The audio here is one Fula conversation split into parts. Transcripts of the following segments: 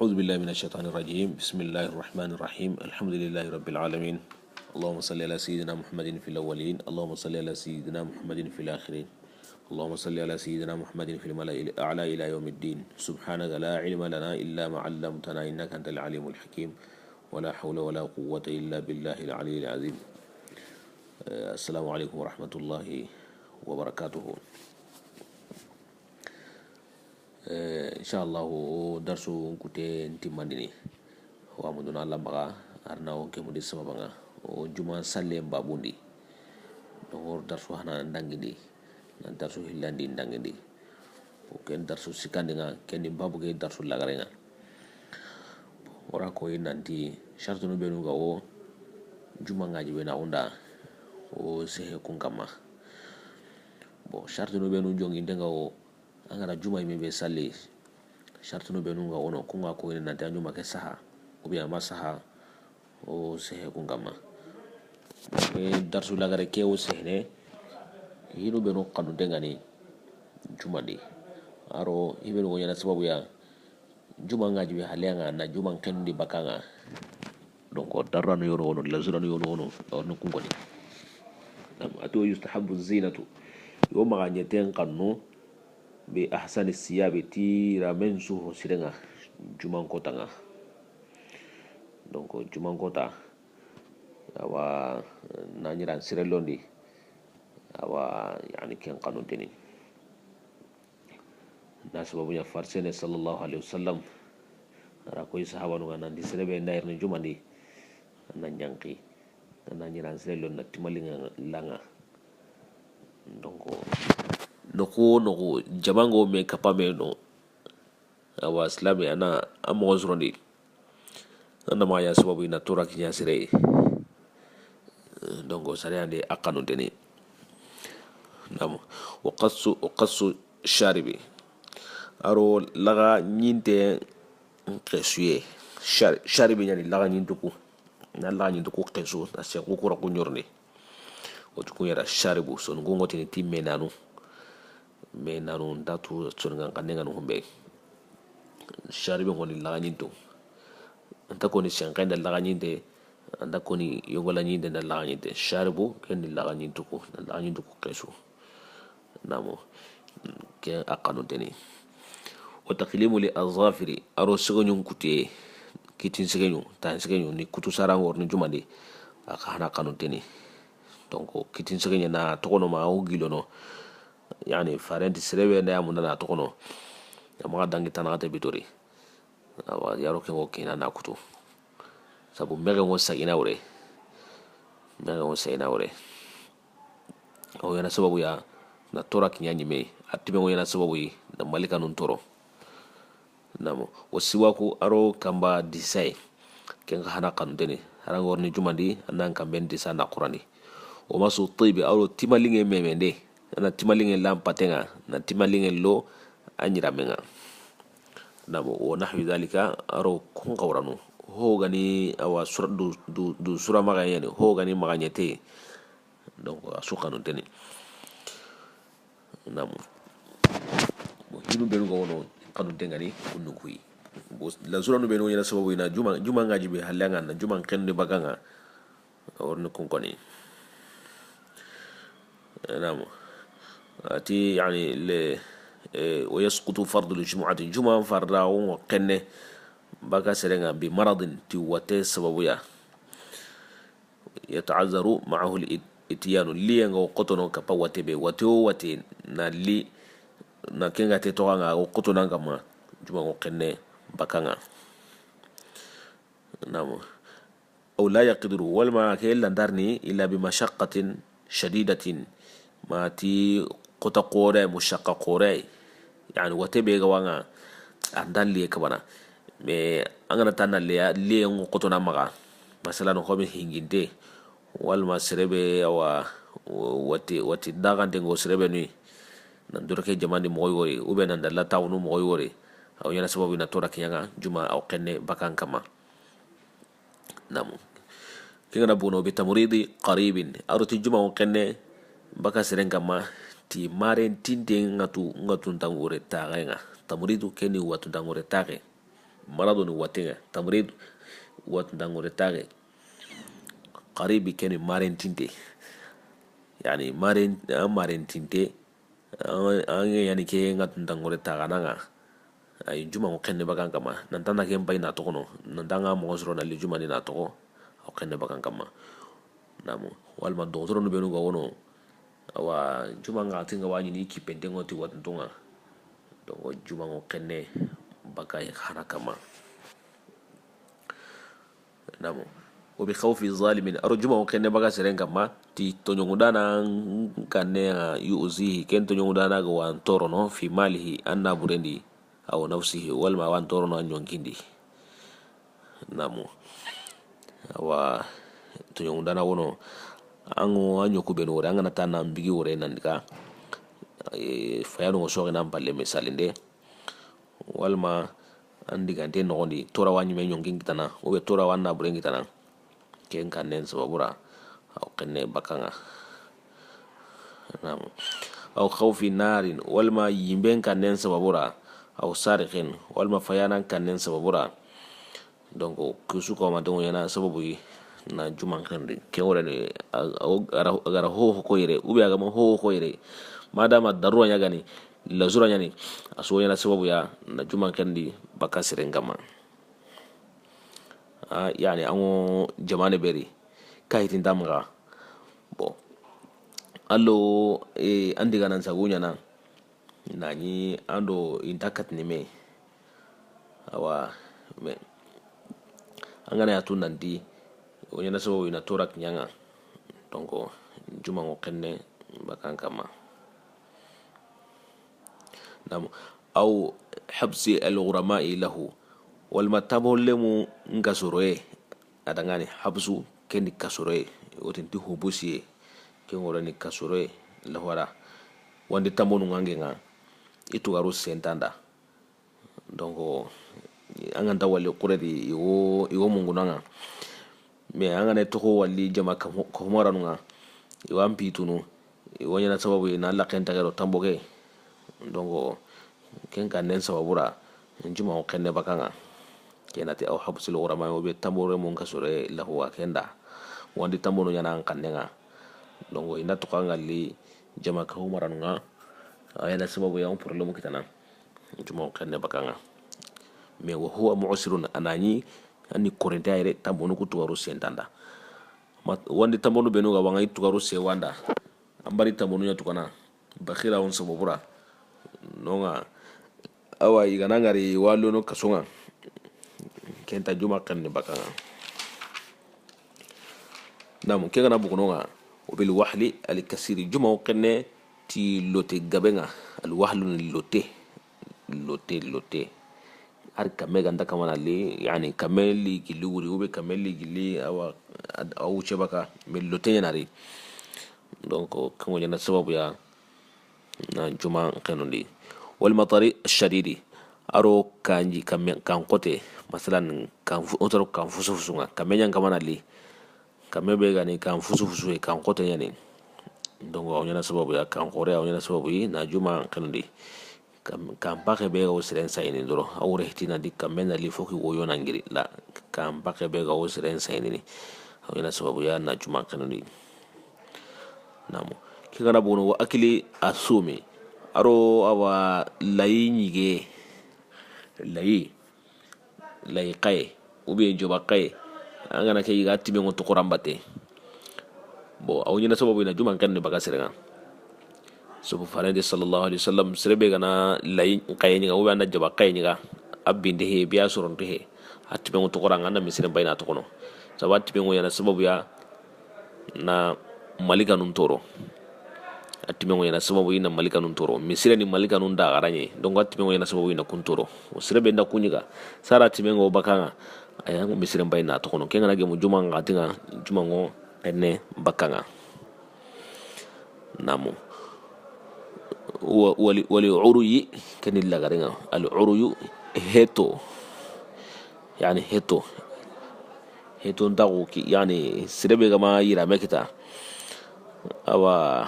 أعوذ بالله من الشيطان الرجيم. بسم الله الرحمن الرحيم. الحمد لله رب العالمين. اللهم صل على سيدنا محمد في الأولين، اللهم صل على سيدنا محمد في الآخرين، اللهم صل على سيدنا محمد في الملأ الأعلى إلى يوم الدين. سبحانك لا علم لنا إلا ما علمتنا إنك أنت العليم الحكيم، ولا حول ولا قوة إلا بالله العلي العظيم. السلام عليكم ورحمة الله وبركاته. إن شاء الله درسو كتير انتماني وامدنا الله بقى أرنا وكمودي سببنا وجمع سلم بابوندي نور درسو هنا ندعندي درسو هلاندي ندعندي وكن درسو سكاندنا كن بابو كي درسو لغرينا ورا كوي نانتي شرط نبينو غاو جمع ngaji bena onda o sehe kunkama bo شرط نبينو jongi ndengao angara juma imebe sali shartu no benunga ono kunga ko ina nta juma ke saha ubi ama saha o sehe kungama darsu lagare ke o sehne hino benu qadu dengani juma di aro ibenu ko yana sababu ya juma ngaji be halenga na juma kendi bakanga donc darrano yono ono lazurano yono ono kungoni ato yustahabu zinatu yo maganyeten qanno bi ahsani siyabi ti ramen suho sirenga juman kota nga donc juman kota awa nanyiran sirelondi awa yani ken qanun tini nasababunya farsene sallallahu alaihi wasallam ara koy sahaba no nandi sirebe ndayr ni jumandi nan yanki nanyiran sirelon na timalinga langa donc noko jamango me kapame no awa islami ana amo zrondi anda ma ya sababu ina tora kinya sire donc sare ande akanu deni nam waqassu sharibi aro laga nyinte kesuye sharibi nyani laga nyintuku na laga nyintuku kesu na se ko ko nyorni o tuku yara sharibu son ngoti ni timme nanu me nanu ndatu tsunga kanenga no humbe sharibe ngoni laganyinto anta koni shankanda laganyinde anda koni yogola nyinde na laganyinde sharibu ken laganyinto ko na laganyinto ko kesu namo ke akanu teni wa taqlimu li azafiri aro sigonyu kutie kitin sigonyu tan sigonyu ni kutu sarangor ni jumandi akana kanu teni donc kitin sigonyu na tokono ma o gilono yani farenti sirebe nda ya mundana tokono ama dangi tanata bitori awa yaro ke ngokina na kutu sabu mege ngo sagina ure o yana sababu ya na tora kinyanyi me atibe ngo yana sababu yi na malika nun toro namo wasiwaku aro kamba disai kenga hana kanudeni harangor ni jumandi anan kamben disa na qurani o masu tibi aro timalinge memende na timalinge lampatenga na timalinge lo anyira menga namo wa nahwi dhalika aro kungawranu ho gani awa sura du sura magayani ho gani maganyete donc asukanu teni namo bo hinu benu gono kanu tengani kunu kui bo la sura no benu yana sababu ina juma ngaji be halanga na juma kenni baganga orno kunkoni namo ati yani le ويسقط فرض الجمعة جمعة فرعون وقنة بقى سرنا بمرض توتي سببيا يتعذر معه الاتيان لي ngo qotono kapa watebe wati na li na kenga te toanga ngo qotona ngama juma ngo qenne bakanga namo أو لا يقدر والما كيلا دارني إلا بمشقة شديدة ما تي قطع قوري مشقة قوري يعني وتبي جوانا عندنا ليه كبنا me angana tana le ngo qotona maga masala no khobe hinginde wal masrebe awa wati daga dengo srebe ni nandura ke jamandi moy wori ube nan dalla tawnu moy wori aw yana sababu na tora kiyanga juma aw qenne bakan kama namu kingana bono bi tamridi qaribin aruti juma aw qenne baka seren kama ti maren tinte ngatu tangure tagenga tamridu keni watu tangure tage marado ni watenga tamrid wat dangore tage qaribi keni maren tinte yani maren tinte an yani ke ngat dangore taga nanga ay juma ko kenne bakan kama nantana ke mbay na to kono nantanga mo soro na li juma ni na to ko o kenne bakan kama namu walma do soro no benu go wono awa juma nga tinga wani ni ki pendengo ti wat ndunga do juma ko kenne bakay khana kama namu o bi khawfi zalimin aro juma ko kenne baka seren kama ti to nyongudana kanne yuzi ken to nyongudana go wan toro no fi malihi anna burendi aw nafsihi walma wan toro no nyongindi namu awa to nyongudana wono ango anyoku beno re angana tana mbigi wore nandika fayano so na balle misalinde walma andi gante no gondi tora wanyi me nyongin kitana o be tora wanna buren kitana ken kanen sababura aw kenne bakanga namu aw khawfi narin walma yimben kanen sababura aw sarikhin walma fayanan kanen sababura donc kusu ko ma don yana sababu na juman kandi ke wala ni agara ho ko yere ubi aga ho ko yere madama darura nya gani la zura nya ni aso yana sababu ya na juman kandi bakasire ngama yani ango jamane beri kayitin damga bo allo andi ganan sagunya na nani ando intakat ni me awa me angana ya tunandi onyana sababu ina torak nyanga donc juma ngo kenne bakan kama nam au habsi al-ghurama'i lahu wal matabul lemu ngasoroe adangani habsu kendi kasoroe wotinti hubusi ke ngorani kasoroe lahwara wandi tambonu ngangenga itu garu sentanda donc anganta wale kuredi iwo mungunanga me angane to walli jama ko moranunga iwan pitunu iwonya na sababu na la kenta garo tamboge donc ken kanen sababura njuma ko kenne bakanga kenati aw habsul urama o be tambore mun kasore la huwa kenda wandi tambono nyana kannenga donc ina to kangali jama ko moranunga ayana sababu ya on problème kitana njuma ko kenne bakanga me wa huwa mu'sirun anani ani korenta ire tambono ku tuwaru sentanda wandi tambono beno ga wanga tuwaru se wanda ambari tambono nya tukana bakhira on sababura nonga awa igana ngari walo no kasonga kenta juma kan bakanga namu kenga na bukunonga obil wahli al kasiri juma kanne ti lote gabenga al wahlu lote har kame ganda kamana li yani kameli giluri ube kameli gili awa wuce baka melote yanari donc kango yana sababu ya na juma kanundi wal matari shadidi aro kanji kan kote masalan kan otoro kan fusufunga kamenya kamana li kamebe gani kan fusufusu kan kote yani donc yana sababu ya kan kore yana sababu na juma kanundi kam pake bega o siren sayni doro awre hitina dikka mena li foki woyo nangiri la kam pake bega o siren sayni ni awina sababu ya na juma kanuni namo kigana bono wa akili asumi aro awa layi nyige layi kay ubi joba kay angana ke yiga tibe ngo to korambate bo awina sababu na juma kanuni baga sirenga subu farande sallallahu alaihi wasallam serebe gana lay kayni ga wanda jaba kayni ga abinde he biya soronto he atibe ngo to koranga na misire bayna to kono sabati be ngo yana sababu ya na malika nun toro atibe ngo yana sababu ina malika nun toro misire ni malika nun da garanye donc atibe ngo yana sababu ina kun toro serebe nda kunyiga sara atibe ngo bakanga aya ngo misire bayna to kono kenga nage mu juma ngatinga juma ngo enne bakanga namu wali uruyi kanil lagarenga al uruyu heto yani heto ndago ki yani sirebe gama yira mekita awa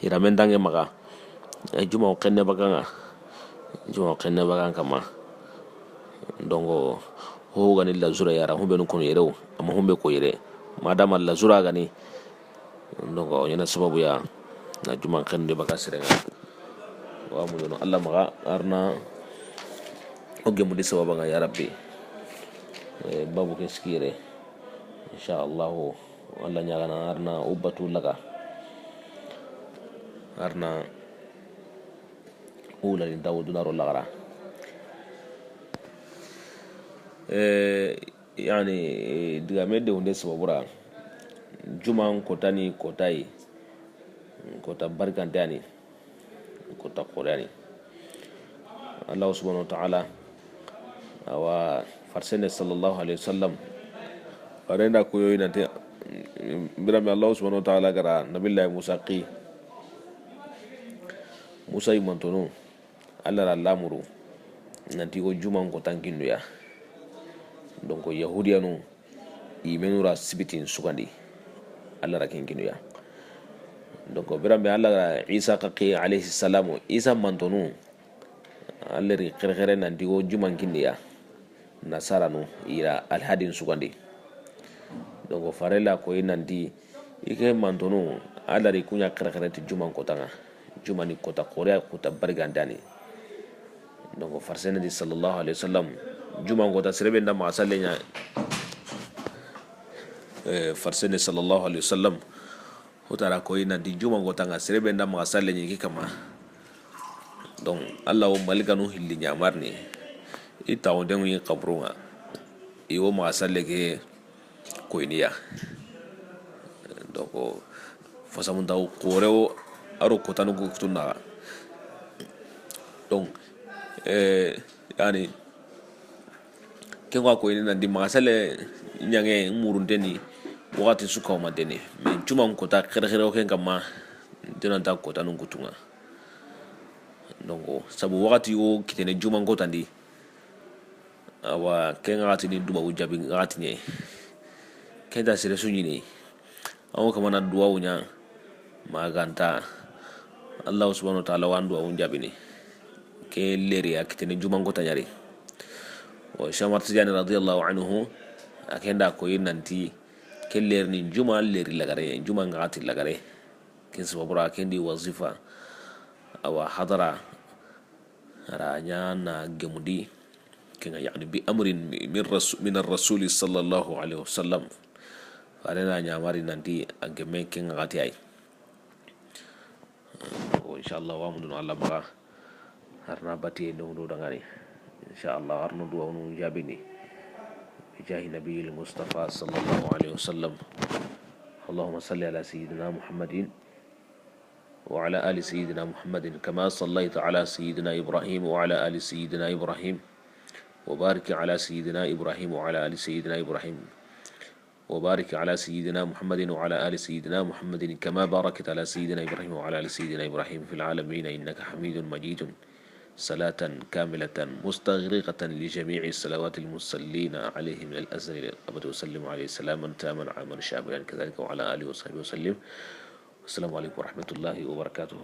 yira mendange maka juma kenne baganga kama donc ho gani la zura yara humbe no kono yerew amma humbe ko yere madama la zura gani donc yana sababu ya na juman khande baka sirenga wa mu no Allah maga arna oge mu di sababa nga ya rabbi babu ke skire insha Allah Allah nyagana arna ubatu laga arna ula ni dawu dunaro lagara yani diga medde hunde sababura juman kotani kotai kota barkantani kota qurani Allah subhanahu wa ta'ala awa farsene sallallahu alaihi wasallam arenda ko yoy nante birame Allah subhanahu wa ta'ala gara nabillahi Musa qi Musa imantonu Allah la lamuru nanti ko juman ko tankindu ya donc yahudiyanu imenura sibitin sugandi Allah ra kinkinu ya donc birame Allah Isa qi alayhi salam Isa mantonu Allah ri khere nanti ko juman kindu ya nasara no ira alhadin sugandi donc farela ko nanti ike mantonu Allah ri kunya khere ti juman ko tanga jumani kota korea kota bargandani donc farsene di sallallahu alaihi wasallam juman kota serebe nda masalenya farsene sallallahu alaihi wasallam hotara ko ina di juman kota nga serebe nda masalenya ki kama donc Allah o malikanu hilli nyamarni ita o dengu yi qabrunga iwo masaleke ko iniya donc fasamun daw koreo aro kotanu gutuna donc yani kenwa ko ina di masale nyange murundeni wakati suka o madeni mais juma kota khere o ken kama dina ta kotanu gutunga donc sabu wakati o kitene juma ngotandi awa kenga atini duma ujabi ngatinya kenda sire sunyini awo kama na duwa unya maganta Allah subhanahu wa ta'ala wandu awun jabini ke leri akitene juman gota nyari wa Shamar Tijani radiyallahu anhu akenda ko yinanti ke leri ni juma leri lagare juma ngati lagare kin sabura kendi wazifa awa hadara ranya na gemudi kina yani bi amrin min ar-rasul sallallahu alaihi wasallam arena nyamari nanti ageme kin ngati ay inshallah wa mun Allah ba harna bati do dangani inshallah harno do wonu jabini bijahi nabiyil mustafa sallallahu alaihi wasallam اللهم صل على سيدنا محمد وعلى آل سيدنا محمد كما صليت على سيدنا إبراهيم وعلى آل سيدنا إبراهيم وبارك على سيدنا إبراهيم وعلى آل سيدنا إبراهيم وبارك على سيدنا محمد وعلى آل سيدنا محمد كما باركت على سيدنا إبراهيم وعلى آل سيدنا إبراهيم في العالمين إنك حميد مجيد صلاة كاملة مستغرقة لجميع الصلوات المصلين عليه من الأزل إلى الأبد وسلم عليه سلاما تاما عاما شاملا كذلك وعلى آله وصحبه وسلم والسلام عليكم ورحمة الله وبركاته.